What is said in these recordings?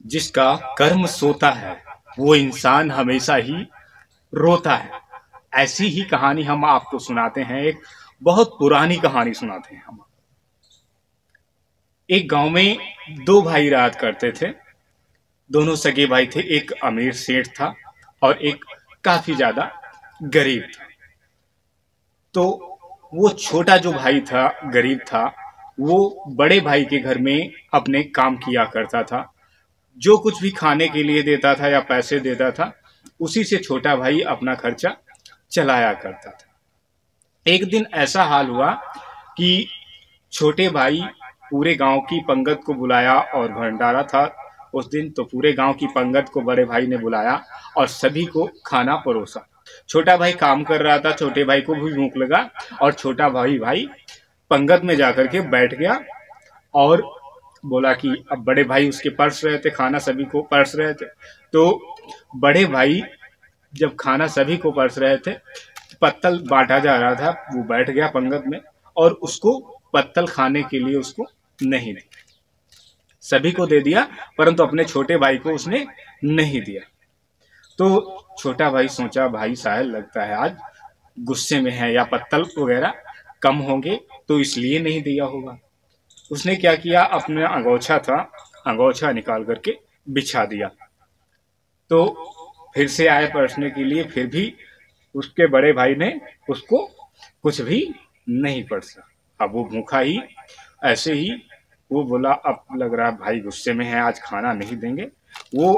जिसका कर्म सोता है वो इंसान हमेशा ही रोता है। ऐसी ही कहानी हम आपको सुनाते हैं। एक बहुत पुरानी कहानी सुनाते हैं हम। एक गांव में दो भाई रात करते थे। दोनों सगे भाई थे। एक अमीर सेठ था और एक काफी ज्यादा गरीब था। तो वो छोटा जो भाई था, गरीब था, वो बड़े भाई के घर में अपने काम किया करता था। जो कुछ भी खाने के लिए देता था या पैसे देता था, उसी से छोटा भाई अपना खर्चा चलाया करता था। एक दिन ऐसा हाल हुआ कि छोटे भाई पूरे गांव की पंगत को बुलाया और भंडारा था उस दिन। तो पूरे गांव की पंगत को बड़े भाई ने बुलाया और सभी को खाना परोसा। छोटा भाई काम कर रहा था, छोटे भाई को भी भूख लगा और छोटा भाई पंगत में जाकर के बैठ गया और बोला कि अब बड़े भाई उसके परस रहे थे, खाना सभी को परस रहे थे। तो बड़े भाई जब खाना सभी को परस रहे थे, पत्तल बांटा जा रहा था, वो बैठ गया पंगत में और उसको पत्तल खाने के लिए उसको नहीं दी। सभी को दे दिया परंतु अपने छोटे भाई को उसने नहीं दिया। तो छोटा भाई सोचा भाई शायद लगता है आज गुस्से में है या पत्तल वगैरह कम होंगे तो इसलिए नहीं दिया होगा। उसने क्या किया, अपना अंगोछा था, अंगोछा निकाल करके बिछा दिया। तो फिर से आए परसने के लिए, फिर भी उसके बड़े भाई ने उसको कुछ भी नहीं परसा। अब वो भूखा ही ऐसे ही वो बोला अब लग रहा भाई गुस्से में है, आज खाना नहीं देंगे। वो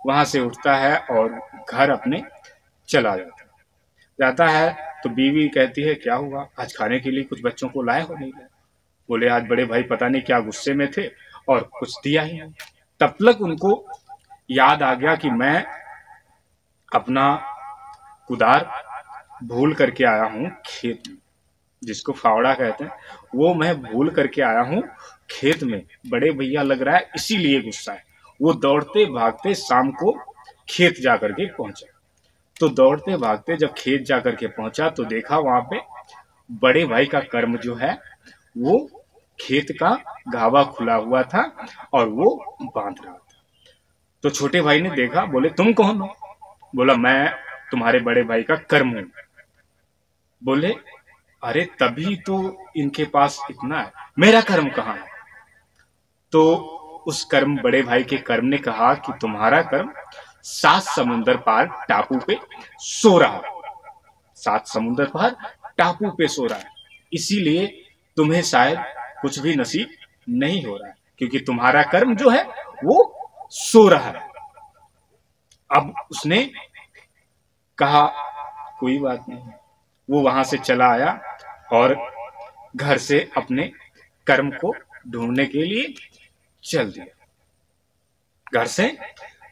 वहां से उठता है और घर अपने चला जाता है। तो बीवी कहती है क्या हुआ, आज खाने के लिए कुछ बच्चों को लाए हो नहीं लाए? बोले आज बड़े भाई पता नहीं क्या गुस्से में थे और कुछ दिया ही नहीं। तब तक उनको याद आ गया कि मैं अपना कुदार भूल करके आया हूँ खेत में, जिसको फावड़ा कहते हैं, वो मैं भूल करके आया हूँ खेत में। बड़े भैया लग रहा है इसीलिए गुस्सा है। वो दौड़ते भागते शाम को खेत जाकर के पहुंचा। तो दौड़ते भागते जब खेत जाकर के पहुंचा तो देखा वहां पे बड़े भाई का कर्म जो है वो खेत का घावा खुला हुआ था और वो बांध रहा था। तो छोटे भाई ने देखा, बोले तुम कौन हो? बोला मैं तुम्हारे बड़े भाई का कर्म हूं। बोले अरे तभी तो इनके पास इतना है, मेरा कर्म कहाँ है? तो उस कर्म बड़े भाई के कर्म ने कहा कि तुम्हारा कर्म 7 समुंदर पार टापू पे सो रहा है। 7 समुंदर पार टापू पे सो रहा है, इसीलिए तुम्हें शायद कुछ भी नसीब नहीं हो रहा है, क्योंकि तुम्हारा कर्म जो है वो सो रहा है। अब उसने कहा कोई बात नहीं। वो वहां से चला आया और घर से अपने कर्म को ढूंढने के लिए चल दिया। घर से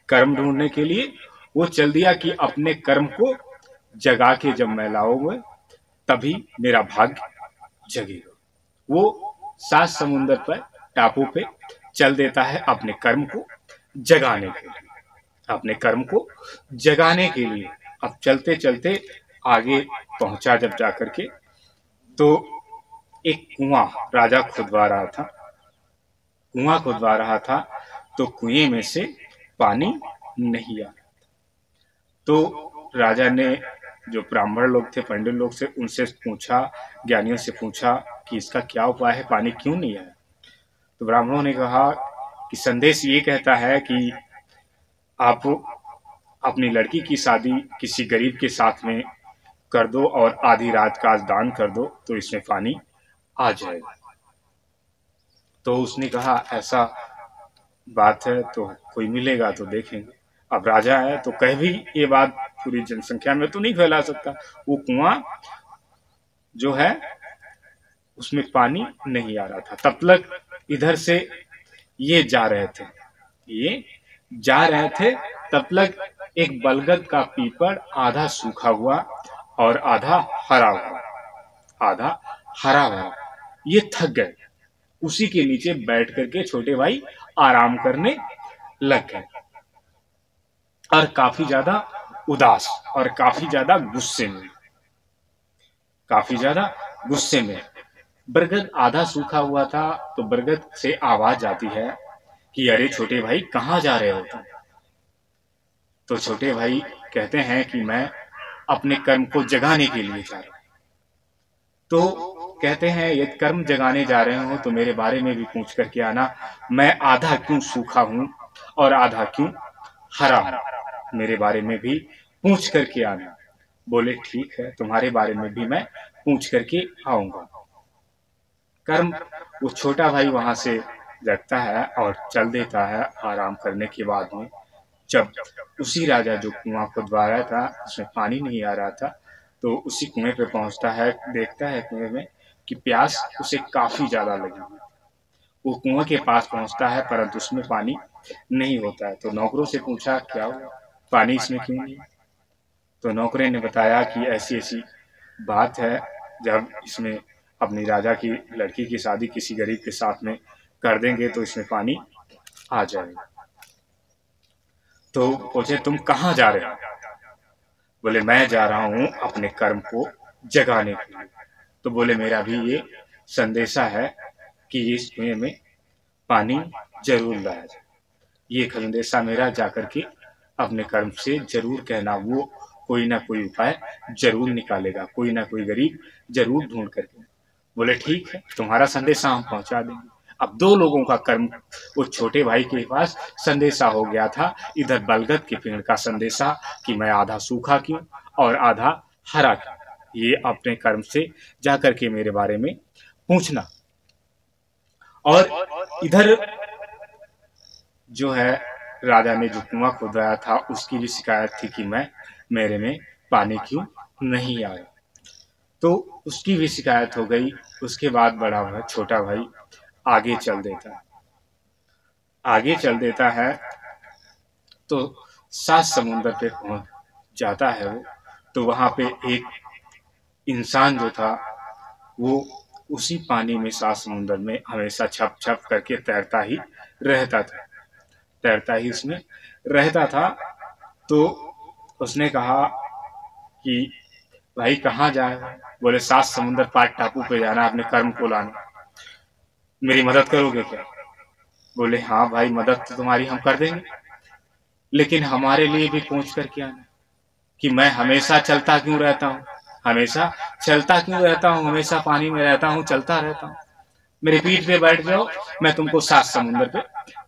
कर्म ढूंढने के लिए वो चल दिया कि अपने कर्म को जगा के जब मैं लाऊंगा तभी मेरा भाग्य जगेगा। वो 7 समुंदर पर टापू पे चल देता है अपने कर्म को जगाने के लिए, अपने कर्म को जगाने के लिए। अब चलते चलते आगे पहुंचा जब जाकर के, तो एक कुआं राजा खुदवा रहा था। कुआं खुदवा रहा था तो कुएं में से पानी नहीं आ रहा। तो राजा ने जो ब्राह्मण लोग थे, पंडित लोग से, उनसे पूछा, ज्ञानियों से पूछा कि इसका क्या उपाय है, पानी क्यों नहीं आया? तो ब्राह्मणों ने कहा कि संदेश ये कहता है कि आप अपनी लड़की की शादी किसी गरीब के साथ में कर दो और आधी रात का दान कर दो तो इसमें पानी आ जाएगा। तो उसने कहा ऐसा बात है तो कोई मिलेगा तो देखेंगे। अब राजा है तो कह भी ये बात पूरी जनसंख्या में तो नहीं फैला सकता। वो कुआं जो है उसमें पानी नहीं आ रहा था। तब तक इधर से ये जा रहे थे, ये जा रहे थे, तब तक एक बलगद का पीपड़ आधा सूखा हुआ और आधा हरा हुआ, आधा हरा भरा, ये थक गए। उसी के नीचे बैठ करके छोटे भाई आराम करने लग गए और काफी ज्यादा उदास और काफी ज्यादा गुस्से में, काफी ज्यादा गुस्से में। बरगद आधा सूखा हुआ था तो बरगद से आवाज आती है कि अरे छोटे भाई कहाँ जा रहे हो तुम। तो छोटे भाई कहते हैं कि मैं अपने कर्म को जगाने के लिए जा रहा हूँ। तो कहते हैं ये कर्म जगाने जा रहे हो तो मेरे बारे में भी पूछ करके आना, मैं आधा क्यों सूखा हूँ और आधा क्यों हरा हूँ, मेरे बारे में भी पूछ करके आना। बोले ठीक है, तुम्हारे बारे में भी मैं पूछ करके आऊंगा। कर्म वो छोटा भाई वहां से जगता है और चल देता है। आराम करने के बाद में जब उसी राजा जो कुआं खुदवाया था उसमें पानी नहीं आ रहा था, तो उसी कुएं पे पहुंचता है, देखता है कुएं में कि प्यास उसे काफी ज्यादा लगी हुई। वो कुआं के पास पहुंचता है परंतु उसमें पानी नहीं होता है। तो नौकरों से पूछा क्या हुआ, पानी इसमें क्यों नहीं। तो नौकरे ने बताया कि ऐसी ऐसी बात है, जब इसमें अपनी राजा की लड़की की शादी किसी गरीब के साथ में कर देंगे तो इसमें पानी आ जाएगा। तो पूछे तुम कहाँ जा रहे हो। बोले मैं जा रहा हूँ अपने कर्म को जगाने के लिए। तो बोले मेरा भी ये संदेशा है कि इस कुएं में पानी जरूर लाया जाए। ये संदेशा मेरा जाकर के अपने कर्म से जरूर कहना, वो कोई ना कोई उपाय जरूर निकालेगा, कोई ना कोई गरीब जरूर ढूंढ करके। बोले ठीक है, तुम्हारा संदेशा हम पहुंचा देंगे। अब दो लोगों का कर्म वो छोटे भाई के पास संदेशा हो गया था। इधर बलगद के पेड़ का संदेशा कि मैं आधा सूखा क्यों और आधा हरा क्यों, ये अपने कर्म से जाकर के मेरे बारे में पूछना। और इधर जो है राजा ने जो कुआं खुदवाया था उसकी भी शिकायत थी कि मैं मेरे में पानी क्यों नहीं आया। तो उसकी भी शिकायत हो गई। उसके बाद बड़ा भाई छोटा भाई आगे चल देता है। आगे चल देता है तो सात समुंदर पे पहुंच जाता है वो। तो वहां पे एक इंसान जो था वो उसी पानी में, सात समुंदर में हमेशा छप छप करके तैरता ही रहता था, तैरता ही उसमें रहता था। तो उसने कहा कि भाई कहाँ जाए। बोले सात समुंदर पार टापू पे जाना, अपने कर्म को लाना, मेरी मदद करोगे क्या। बोले हाँ भाई मदद तो तुम्हारी हम कर देंगे, लेकिन हमारे लिए भी पूछ करके आना कि मैं हमेशा चलता क्यों रहता हूँ, हमेशा चलता क्यों रहता हूँ, हमेशा पानी में रहता हूँ, चलता रहता हूँ। मेरे पीठ पे बैठ जाओ, मैं तुमको सात समुंदर पे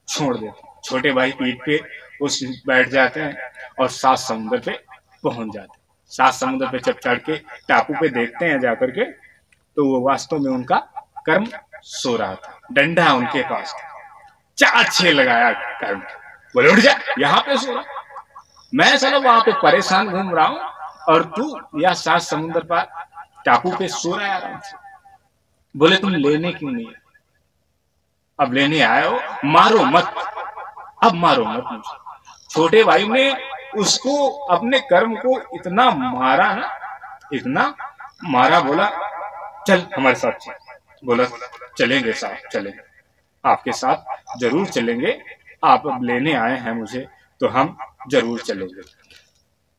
छोड़ देता हूँ। छोटे भाई पीठ पे उस बैठ जाते हैं और सात समुंदर पे पहुंच जाते हैं। सात समुंदर पे जब चढ़ के टापू पे देखते हैं जाकर के, तो वो वास्तव में उनका कर्म सो रहा था, डंडा उनके पास था, चार छह लगाया कर्म। बोले उठ जा, यहाँ पे सो रहा, मैं चलो वहां पे परेशान घूम रहा हूँ और तू या सात समुंदर पर टापू पे सो रहा है आराम से। बोले तुम लेने क्यों नहीं, अब लेने आए हो, मारो मत, अब मारो मत मुझे। छोटे भाई ने उसको अपने कर्म को इतना मारा ना, इतना मारा, बोला चल हमारे साथ चल। बोला चलेंगे साहब, चलेंगे, आपके साथ जरूर चलेंगे, आप अब लेने आए हैं मुझे तो हम जरूर चलेंगे।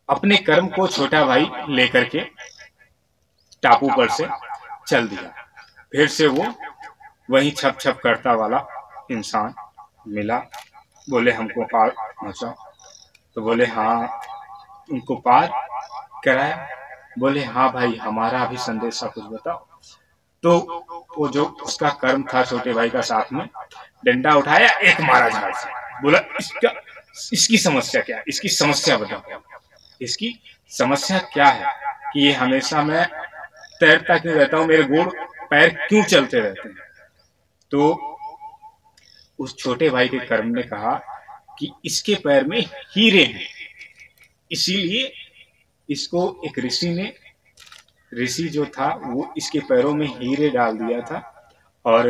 अपने कर्म को छोटा भाई लेकर के टापू पर से चल दिया। फिर से वो वही छप छप करता वाला इंसान मिला। बोले हमको पार पहुंचाओ। तो बोले हाँ, उनको पार कराया। बोले हाँ भाई हमारा भी संदेशा कुछ बताओ। तो वो जो उसका कर्म था छोटे भाई का, साथ में डंडा उठाया, एक मारा झाड़ से। बोला इसका, इसकी समस्या क्या है, इसकी समस्या बताओ, इसकी समस्या क्या है कि ये हमेशा मैं तैरता क्यों रहता हूँ, मेरे गोड़ पैर क्यों चलते रहते हैं। तो उस छोटे भाई के कर्म ने कहा कि इसके पैर में हीरे हैं, इसीलिए इसको एक ऋषि ने, ऋषि जो था वो इसके पैरों में हीरे डाल दिया था। और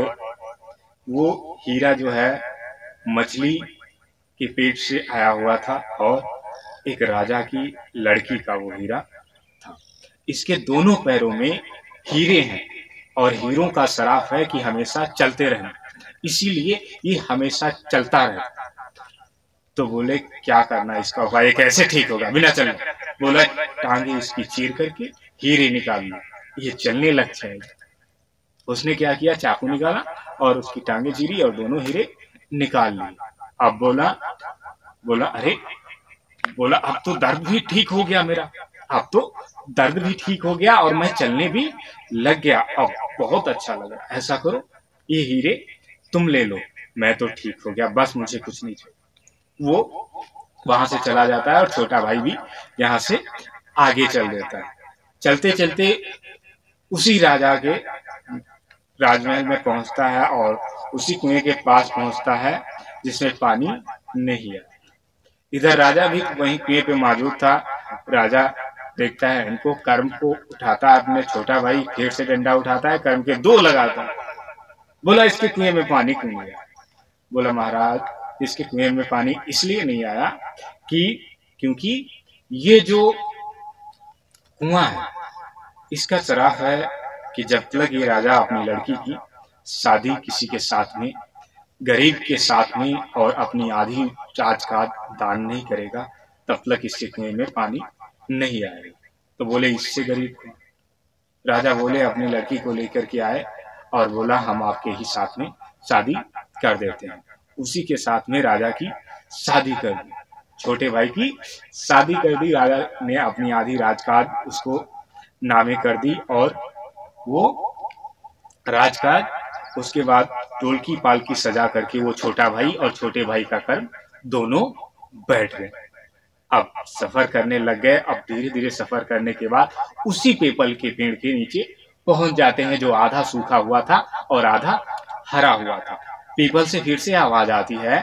वो हीरा जो है मछली के पेट से आया हुआ था और एक राजा की लड़की का वो हीरा था। इसके दोनों पैरों में हीरे हैं और हीरों का शराफ है कि हमेशा चलते रहना, इसीलिए ये हमेशा चलता रहे। तो बोले क्या करना इसका उपाय, कैसे ठीक होगा बिना चलने। बोला टांगे इसकी चीर करके हीरे निकालना, ये चलने लग जाएगा। उसने क्या किया, चाकू निकाला और उसकी टांगे चीरी और दोनों हीरे निकाल ली। अब बोला बोला अरे, बोला अब तो दर्द भी ठीक हो गया मेरा, अब तो दर्द भी ठीक हो गया और मैं चलने भी लग गया, अब बहुत अच्छा लगा। ऐसा करो, ये हीरे तुम ले लो, मैं तो ठीक हो गया, बस मुझे कुछ नहीं चाहिए। वो वहां से चला जाता है और छोटा भाई भी यहाँ से आगे चल देता है। चलते चलते उसी राजा के राजमहल में पहुंचता है और उसी कुएं के पास पहुंचता है जिसमें पानी नहीं है। इधर राजा भी वहीं कुएं पे मौजूद था। राजा देखता है इनको, कर्म को उठाता है, अपने छोटा भाई फिर से डंडा उठाता है, कर्म के दो लगाता है। बोला इसके कुएं में पानी क्यों नहीं आया? बोला महाराज इसके कुएं में पानी इसलिए नहीं आया कि क्योंकि ये जो कुआं है इसका चराग है कि जब तक ये राजा अपनी लड़की की शादी किसी के साथ में, गरीब के साथ में और अपनी आधी राज का दान नहीं करेगा तब तक इसके कुएं में पानी नहीं आएगा। तो बोले इससे गरीब को, राजा बोले अपनी लड़की को लेकर के आए और बोला हम आपके ही साथ में शादी कर देते हैं। उसी के साथ में राजा की शादी कर दी, छोटे भाई की शादी कर दी। राजा ने अपनी आधी राजकाज उसको नामे कर दी और वो राजकाज उसके बाद ढोलकी पालकी सजा करके वो छोटा भाई और छोटे भाई का कर्म दोनों बैठ गए। अब सफर करने लग गए। अब धीरे धीरे सफर करने के बाद उसी पीपल के पेड़ के नीचे पहुंच जाते हैं जो आधा सूखा हुआ था और आधा हरा हुआ था। पीपल से फिर से आवाज आती है,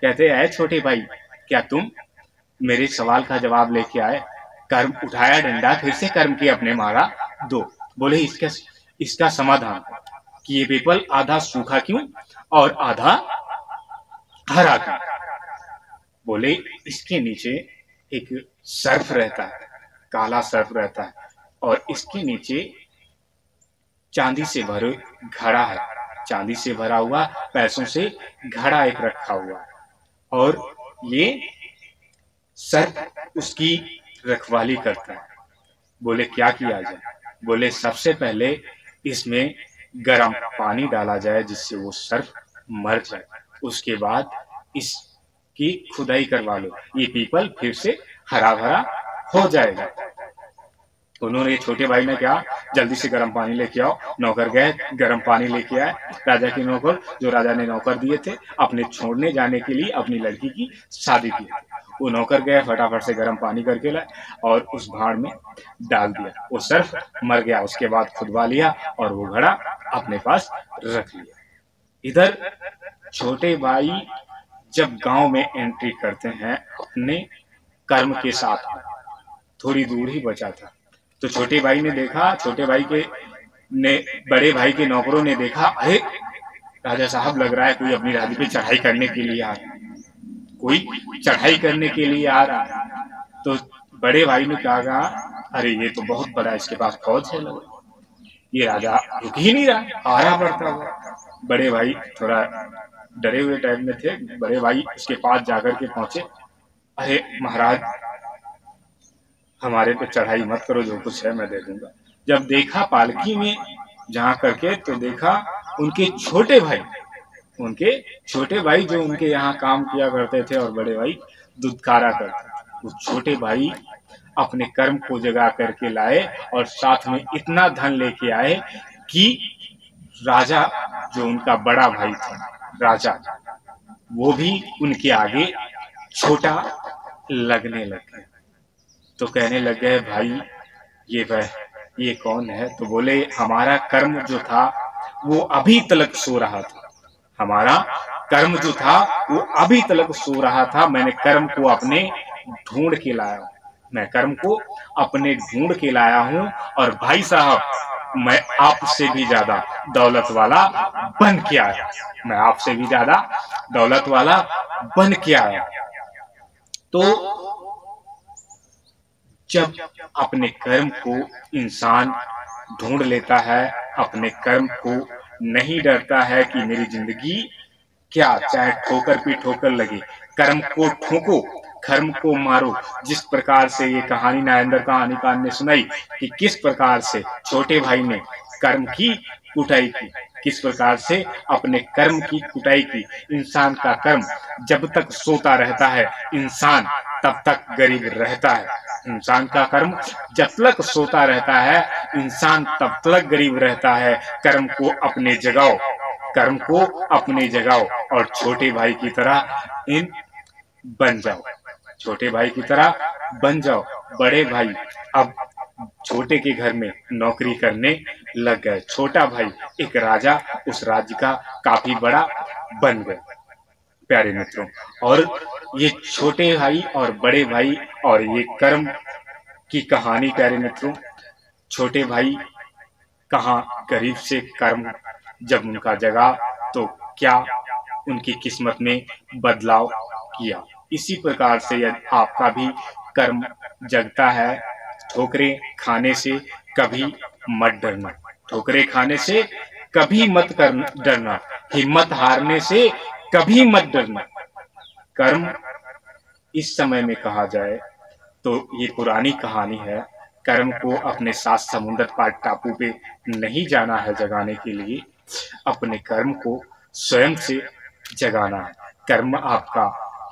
कहते हैं छोटे भाई क्या तुम मेरे सवाल का जवाब लेके आए? कर्म उठाया डंडा, फिर से कर्म की अपने मारा दो। बोले इसका समाधान कि ये पीपल आधा सूखा क्यों और आधा हरा क्यों? बोले इसके नीचे एक सर्प रहता है, काला सर्प रहता है और इसके नीचे चांदी से भरे घड़ा है, चांदी से भरा हुआ पैसों से घड़ा एक रखा हुआ और ये सर्प उसकी रखवाली करता है। बोले क्या किया जाए? बोले सबसे पहले इसमें गर्म पानी डाला जाए जिससे वो सर्प मर जाए, उसके बाद इसकी खुदाई करवा लो, ये पीपल फिर से हरा भरा हो जाएगा। उन्होंने, छोटे भाई ने कहा जल्दी से गर्म पानी लेके आओ। नौकर गए, गर्म पानी लेके आए। राजा के नौकर, जो राजा ने नौकर दिए थे अपने छोड़ने जाने के लिए अपनी लड़की की शादी की, वो नौकर गए फटाफट से गर्म पानी करके लाए और उस भाड़ में डाल दिया। वो सर्प मर गया, उसके बाद खुदवा लिया और वो घड़ा अपने पास रख लिया। इधर छोटे भाई जब गांव में एंट्री करते हैं अपने कर्म के साथ में, थोड़ी दूर ही बचा था, तो छोटे भाई ने देखा, छोटे भाई के ने बड़े भाई के नौकरों ने देखा, अरे राजा साहब लग रहा है कोई अपनी रानी पे चढ़ाई करने के लिए आ रहा, कोई चढ़ाई करने के लिए आ रहा। तो बड़े भाई ने कहा अरे ये तो बहुत बड़ा, इसके पास फौज है, लगा ये राजा रुक ही नहीं रहा, आ रहा बढ़ता हुआ। बड़े भाई थोड़ा डरे हुए टाइप में थे। बड़े भाई उसके पास जाकर के पहुंचे, अरे महाराज हमारे पे चढ़ाई मत करो, जो कुछ है मैं दे दूंगा। जब देखा पालकी में जहाँ करके, तो देखा उनके छोटे भाई जो उनके यहाँ काम किया करते थे और बड़े भाई दुदकारा करते। वो छोटे भाई अपने कर्म को जगा करके लाए और साथ में इतना धन लेके आए कि राजा जो उनका बड़ा भाई था राजा, वो भी उनके आगे छोटा लगने लग गए। तो कहने लग गए भाई ये कौन है? तो बोले हमारा कर्म जो था वो अभी तलक सो रहा था, हमारा कर्म जो था वो अभी तलक सो रहा था। मैंने कर्म को अपने ढूंढ के लाया हूं, मैं कर्म को अपने ढूंढ के लाया हूं और भाई साहब मैं आपसे भी ज्यादा दौलत वाला बन के आया, मैं आपसे भी ज्यादा दौलत वाला बन के आया। तो जब अपने कर्म को इंसान ढूंढ लेता है, अपने कर्म को नहीं डरता है कि मेरी जिंदगी क्या, चाहे ठोकर पे ठोकर लगे, कर्म को ठोको, कर्म को मारो। जिस प्रकार से ये कहानी नायंदर कहानीकार ने सुनाई कि किस प्रकार से छोटे भाई ने कर्म की कुटाई की, किस प्रकार से अपने कर्म की कुटाई की। इंसान का कर्म जब तक सोता रहता है, इंसान तब तक गरीब रहता है। इंसान का कर्म जब तक सोता रहता है, इंसान तब तक गरीब रहता है। कर्म को अपने जगाओ, कर्म को अपने जगाओ और छोटे भाई की तरह इन बन जाओ, छोटे भाई की तरह बन जाओ। बड़े भाई अब छोटे के घर में नौकरी करने लग गए। छोटा भाई एक राजा, उस राज्य का काफी बड़ा बन गए प्यारे मित्रों। और ये छोटे भाई और बड़े भाई और ये कर्म की कहानी प्यारे मित्रों। छोटे भाई कहाँ गरीब से कर्म जब उनका जगा तो क्या उनकी किस्मत में बदलाव किया। इसी प्रकार से यदि आपका भी कर्म जगता है, ठोकरें खाने से कभी मत डरना, ठोकरें खाने से कभी मत डरना, हिम्मत हारने से कभी मत डरना। कर्म इस समय में कहा जाए तो ये पुरानी कहानी है। कर्म को अपने साथ समुद्र पार टापू पे नहीं जाना है जगाने के लिए, अपने कर्म को स्वयं से जगाना है। कर्म आपका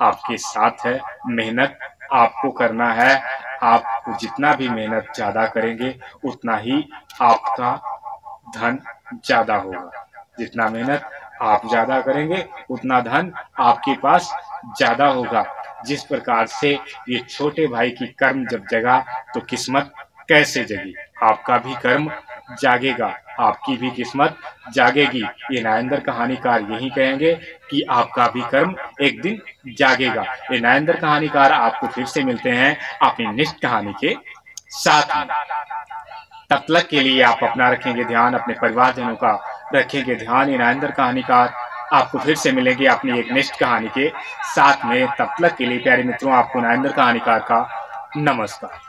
आपके साथ है, मेहनत आपको करना है। आप जितना भी मेहनत ज्यादा करेंगे उतना ही आपका धन ज्यादा होगा। जितना मेहनत आप ज्यादा करेंगे उतना धन आपके पास ज्यादा होगा। जिस प्रकार से ये छोटे भाई की कर्म जब जगा तो किस्मत कैसे जगी। आपका भी कर्म जागेगा, आपकी भी किस्मत जागेगी। ये नायंदर कहानीकार यही कहेंगे कि आपका भी कर्म एक दिन जागेगा। ये नायंदर कहानीकार आपको फिर से मिलते हैं अपनी नेक्स्ट कहानी के साथ में। तब तक के लिए आप अपना रखेंगे ध्यान, अपने परिवारजनों का रखेंगे ध्यान। ये नायंदर कहानीकार आपको फिर से मिलेंगे अपनी एक नेक्स्ट कहानी के साथ में। तब तक के लिए प्यारे मित्रों, आपको नायंदर कहानीकार का नमस्कार।